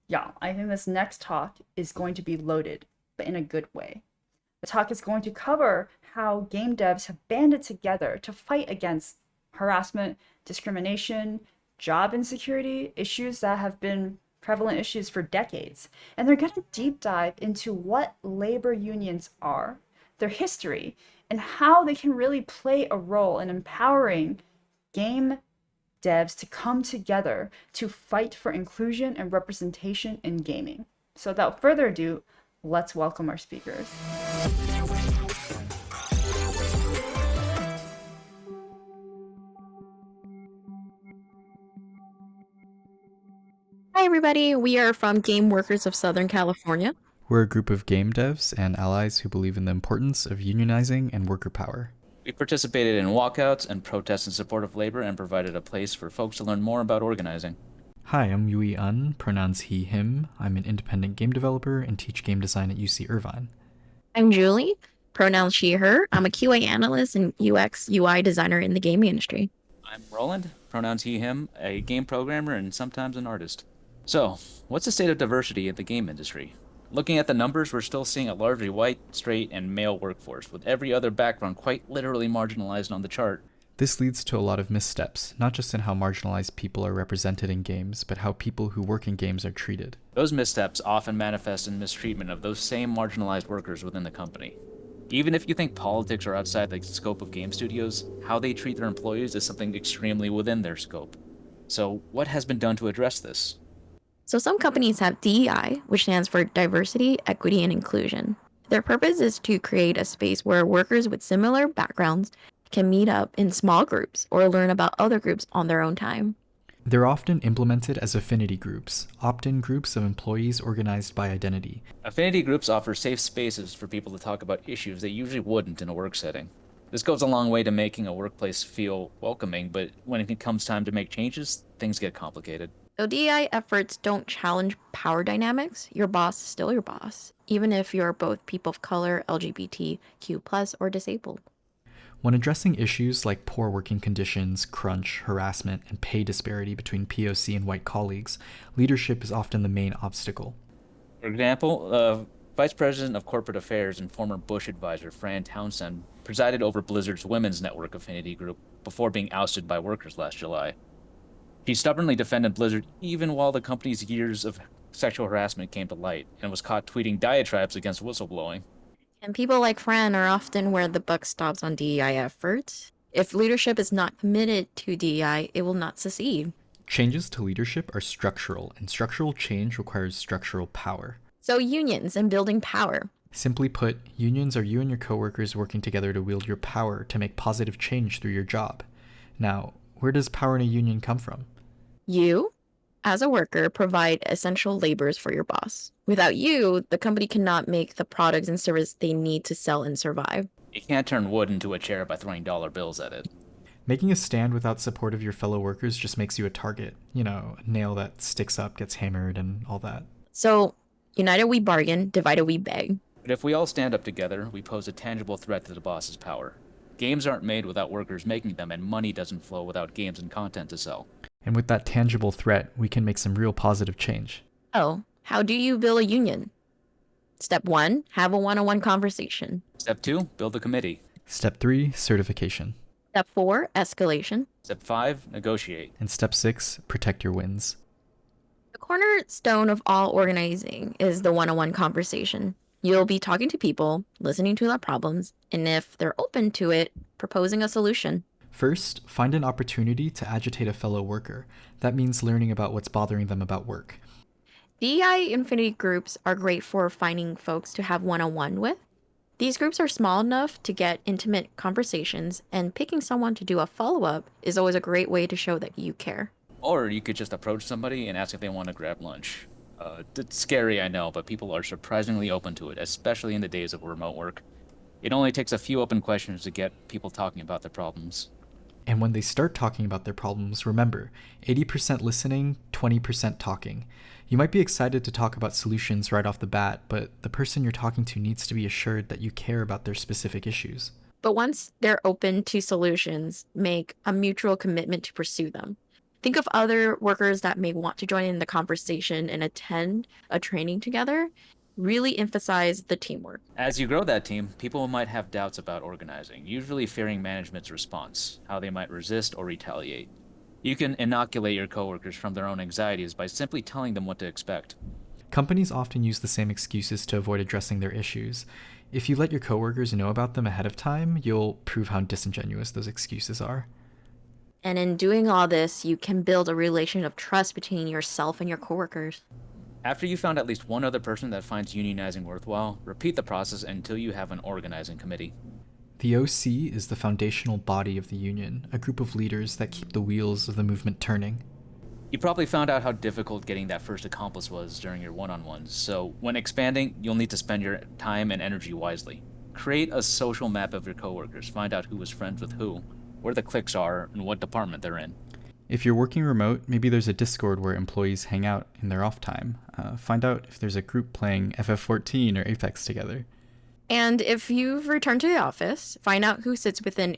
Yeah, I think this next talk is going to be loaded, but in a good way. The talk is going to cover how game devs have banded together to fight against harassment, discrimination, job insecurity, issues that have been prevalent issues for decades. And they're going to deep dive into what labor unions are, their history, and how they can really play a role in empowering game devs to come together to fight for inclusion and representation in gaming. So without further ado, let's welcome our speakers. Hi, everybody. We are from Game Workers of Southern California. We're a group of game devs and allies who believe in the importance of unionizing and worker power. We participated in walkouts and protests in support of labor and provided a place for folks to learn more about organizing. Hi, I'm Yui Un, pronouns he, him. I'm an independent game developer and teach game design at UC Irvine. I'm Julie, pronouns she, her. I'm a QA analyst and UX, UI designer in the gaming industry. I'm Roland, pronouns he, him, a game programmer and sometimes an artist. So, what's the state of diversity in the game industry? Looking at the numbers, we're still seeing a largely white, straight, and male workforce, with every other background quite literally marginalized on the chart. This leads to a lot of missteps, not just in how marginalized people are represented in games, but how people who work in games are treated. Those missteps often manifest in mistreatment of those same marginalized workers within the company. Even if you think politics are outside the scope of game studios, how they treat their employees is something extremely within their scope. So, what has been done to address this? So, some companies have DEI, which stands for Diversity, Equity, and Inclusion. Their purpose is to create a space where workers with similar backgrounds can meet up in small groups or learn about other groups on their own time. They're often implemented as affinity groups, opt-in groups of employees organized by identity. Affinity groups offer safe spaces for people to talk about issues they usually wouldn't in a work setting. This goes a long way to making a workplace feel welcoming, but when it comes time to make changes, things get complicated. So, DEI efforts don't challenge power dynamics. Your boss is still your boss, even if you're both people of color, LGBTQ, or disabled. When addressing issues like poor working conditions, crunch, harassment, and pay disparity between POC and white colleagues, leadership is often the main obstacle. For example, Vice President of Corporate Affairs and former Bush advisor Fran Townsend presided over Blizzard's Women's Network Affinity Group before being ousted by workers last July. She stubbornly defended Blizzard even while the company's years of sexual harassment came to light and was caught tweeting diatribes against whistleblowing. And people like Fran are often where the buck stops on DEI efforts. If leadership is not committed to DEI, it will not succeed. Changes to leadership are structural, and structural change requires structural power. So unions and building power. Simply put, unions are you and your coworkers working together to wield your power to make positive change through your job. Now, where does power in a union come from? You, as a worker, provide essential labors for your boss. Without you, the company cannot make the products and services they need to sell and survive. You can't turn wood into a chair by throwing dollar bills at it. Making a stand without support of your fellow workers just makes you a target. You know, a nail that sticks up gets hammered and all that. So, united we bargain, divided we beg. But if we all stand up together, we pose a tangible threat to the boss's power. Games aren't made without workers making them, and money doesn't flow without games and content to sell. And with that tangible threat, we can make some real positive change. Oh, how do you build a union? Step 1, have a one-on-one conversation. Step 2, build a committee. Step 3, certification. Step 4, escalation. Step 5, negotiate. And step 6, protect your wins. The cornerstone of all organizing is the one-on-one conversation. You'll be talking to people, listening to their problems, and if they're open to it, proposing a solution. First, find an opportunity to agitate a fellow worker. That means learning about what's bothering them about work. DEI infinity groups are great for finding folks to have one-on-one with. These groups are small enough to get intimate conversations, and picking someone to do a follow-up is always a great way to show that you care. Or you could just approach somebody and ask if they want to grab lunch. It's scary, I know, but people are surprisingly open to it, especially in the days of remote work. It only takes a few open questions to get people talking about their problems. And when they start talking about their problems, remember, 80% listening, 20% talking. You might be excited to talk about solutions right off the bat, but the person you're talking to needs to be assured that you care about their specific issues. But once they're open to solutions, make a mutual commitment to pursue them. Think of other workers that may want to join in the conversation and attend a training together. Really emphasize the teamwork. As you grow that team, people might have doubts about organizing, usually fearing management's response, how they might resist or retaliate. You can inoculate your coworkers from their own anxieties by simply telling them what to expect. Companies often use the same excuses to avoid addressing their issues. If you let your coworkers know about them ahead of time, you'll prove how disingenuous those excuses are. And in doing all this, you can build a relation of trust between yourself and your coworkers. After you found at least one other person that finds unionizing worthwhile, repeat the process until you have an organizing committee. The OC is the foundational body of the union, a group of leaders that keep the wheels of the movement turning. You probably found out how difficult getting that first accomplice was during your one-on-ones, so when expanding, you'll need to spend your time and energy wisely. Create a social map of your coworkers, find out who is friends with who, where the cliques are, and what department they're in. If you're working remote, maybe there's a Discord where employees hang out in their off time. Find out if there's a group playing FF14 or Apex together. And if you've returned to the office, find out who sits within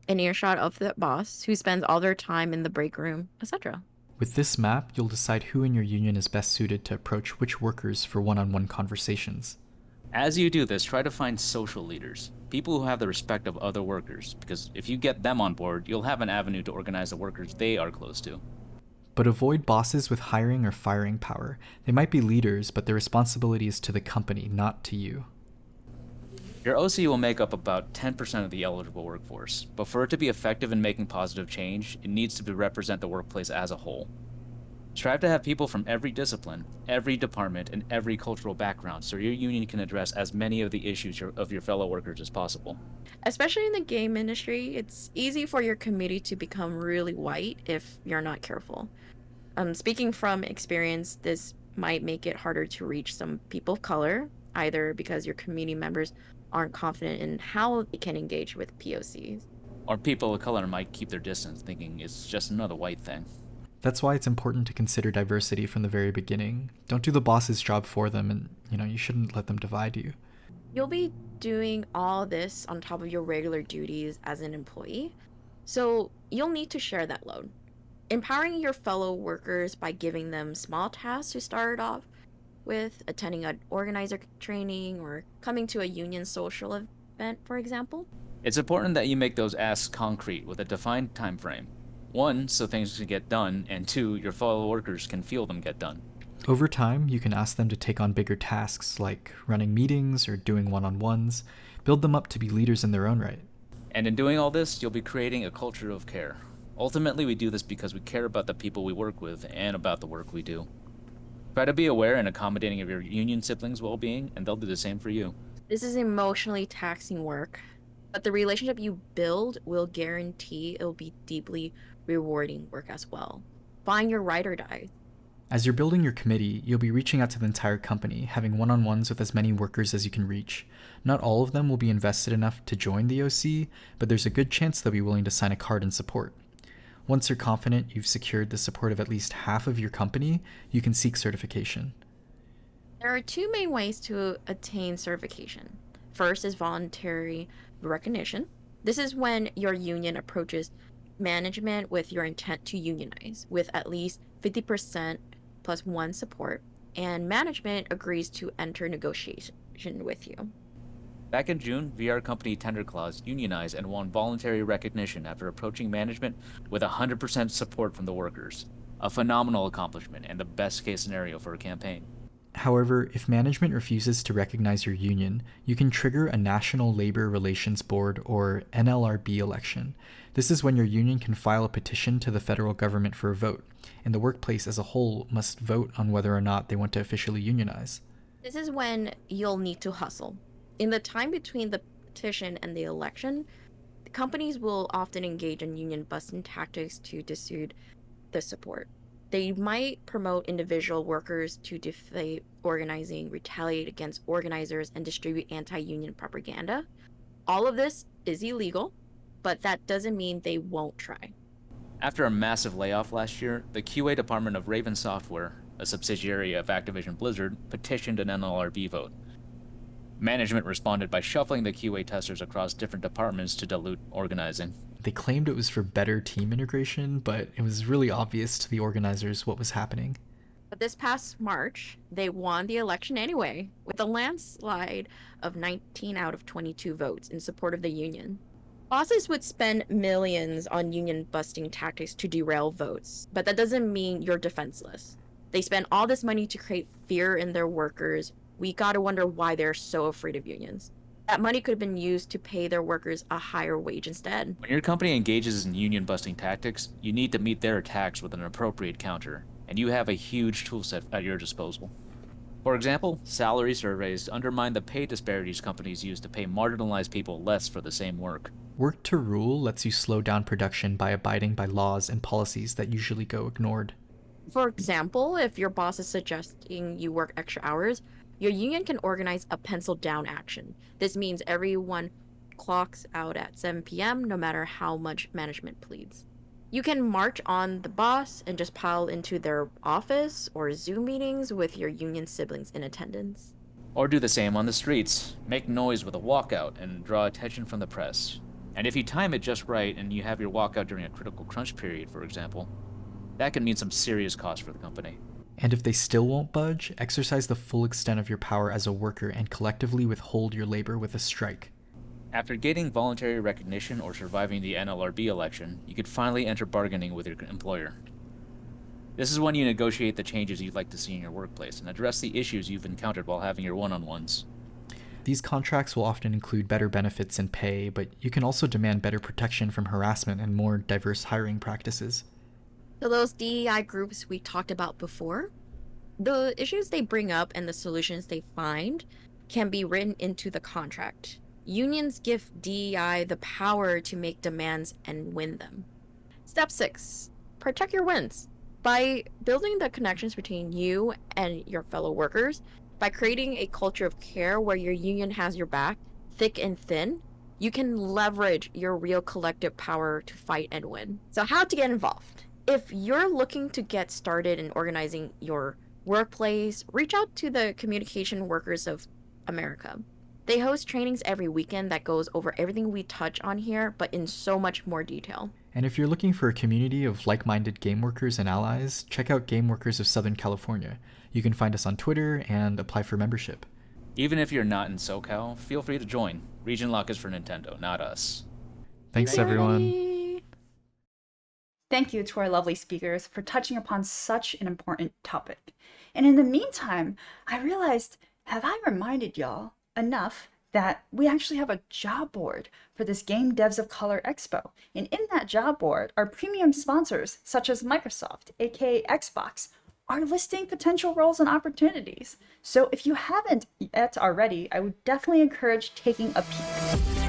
an earshot of the boss, who spends all their time in the break room, etc. With this map, you'll decide who in your union is best suited to approach which workers for one-on-one conversations. As you do this, try to find social leaders, people who have the respect of other workers, because if you get them on board, you'll have an avenue to organize the workers they are close to. But avoid bosses with hiring or firing power. They might be leaders, but their responsibility is to the company, not to you. Your OC will make up about 10% of the eligible workforce, but for it to be effective in making positive change, it needs to represent the workplace as a whole. Strive to have people from every discipline, every department, and every cultural background so your union can address as many of the issues of your fellow workers as possible. Especially in the game industry, it's easy for your committee to become really white if you're not careful. Speaking from experience, this might make it harder to reach some people of color, either because your community members aren't confident in how they can engage with POCs. Or people of color might keep their distance, thinking it's just another white thing. That's why it's important to consider diversity from the very beginning. Don't do the boss's job for them, and you shouldn't let them divide you. You'll be doing all this on top of your regular duties as an employee, so you'll need to share that load. Empowering your fellow workers by giving them small tasks to start off with, attending an organizer training, or coming to a union social event, for example. It's important that you make those asks concrete with a defined time frame. 1, so things can get done, and 2, your fellow workers can feel them get done. Over time, you can ask them to take on bigger tasks like running meetings or doing one-on-ones. Build them up to be leaders in their own right. And in doing all this, you'll be creating a culture of care. Ultimately, we do this because we care about the people we work with and about the work we do. Try to be aware and accommodating of your union siblings' well-being, and they'll do the same for you. This is emotionally taxing work, but the relationship you build will guarantee it will be deeply rewarding work as well. Find your ride or die. As you're building your committee, you'll be reaching out to the entire company, having one-on-ones with as many workers as you can reach. Not all of them will be invested enough to join the OC, but there's a good chance they'll be willing to sign a card in support. Once you're confident you've secured the support of at least half of your company, you can seek certification. There are 2 main ways to attain certification. First is voluntary recognition. This is when your union approaches management with your intent to unionize, with at least 50% plus 1 support, and management agrees to enter negotiation with you. Back in June, VR company TenderClaws unionized and won voluntary recognition after approaching management with 100% support from the workers. A phenomenal accomplishment and the best case scenario for a campaign. However, if management refuses to recognize your union, you can trigger a National Labor Relations Board or NLRB election. This is when your union can file a petition to the federal government for a vote, and the workplace as a whole must vote on whether or not they want to officially unionize. This is when you'll need to hustle. In the time between the petition and the election, the companies will often engage in union busting tactics to dissuade the support. They might promote individual workers to defy organizing, retaliate against organizers, and distribute anti-union propaganda. All of this is illegal, but that doesn't mean they won't try. After a massive layoff last year, the QA department of Raven Software, a subsidiary of Activision Blizzard, petitioned an NLRB vote. Management responded by shuffling the QA testers across different departments to dilute organizing. They claimed it was for better team integration, but it was really obvious to the organizers what was happening. But this past March, they won the election anyway, with a landslide of 19 out of 22 votes in support of the union. Bosses would spend millions on union-busting tactics to derail votes, but that doesn't mean you're defenseless. They spend all this money to create fear in their workers. We gotta wonder why they're so afraid of unions. That money could have been used to pay their workers a higher wage instead. When your company engages in union-busting tactics, you need to meet their attacks with an appropriate counter, and you have a huge toolset at your disposal. For example, salary surveys undermine the pay disparities companies use to pay marginalized people less for the same work. Work to rule lets you slow down production by abiding by laws and policies that usually go ignored. For example, if your boss is suggesting you work extra hours, your union can organize a pencil down action. This means everyone clocks out at 7 p.m. no matter how much management pleads. You can march on the boss and just pile into their office or Zoom meetings with your union siblings in attendance. Or do the same on the streets. Make noise with a walkout and draw attention from the press. And if you time it just right and you have your walkout during a critical crunch period, for example, that can mean some serious cost for the company. And if they still won't budge, exercise the full extent of your power as a worker and collectively withhold your labor with a strike. After gaining voluntary recognition or surviving the NLRB election, you could finally enter bargaining with your employer. This is when you negotiate the changes you'd like to see in your workplace and address the issues you've encountered while having your one-on-ones. These contracts will often include better benefits and pay, but you can also demand better protection from harassment and more diverse hiring practices. So those DEI groups we talked about before, the issues they bring up and the solutions they find can be written into the contract. Unions give DEI the power to make demands and win them. Step 6. Protect your wins. By building the connections between you and your fellow workers, by creating a culture of care where your union has your back, thick and thin, you can leverage your real collective power to fight and win. So how to get involved? If you're looking to get started in organizing your workplace, reach out to the Communication Workers of America. They host trainings every weekend that goes over everything we touch on here, but in so much more detail. And if you're looking for a community of like-minded game workers and allies, check out Game Workers of Southern California. You can find us on Twitter and apply for membership. Even if you're not in SoCal, feel free to join. Region Lock is for Nintendo, not us. Thanks, everyone. Yay! Thank you to our lovely speakers for touching upon such an important topic. And in the meantime, I realized, have I reminded y'all enough that we actually have a job board for this Game Devs of Color Expo. And in that job board, our premium sponsors, such as Microsoft, aka Xbox, are listing potential roles and opportunities. So if you haven't yet already, I would definitely encourage taking a peek.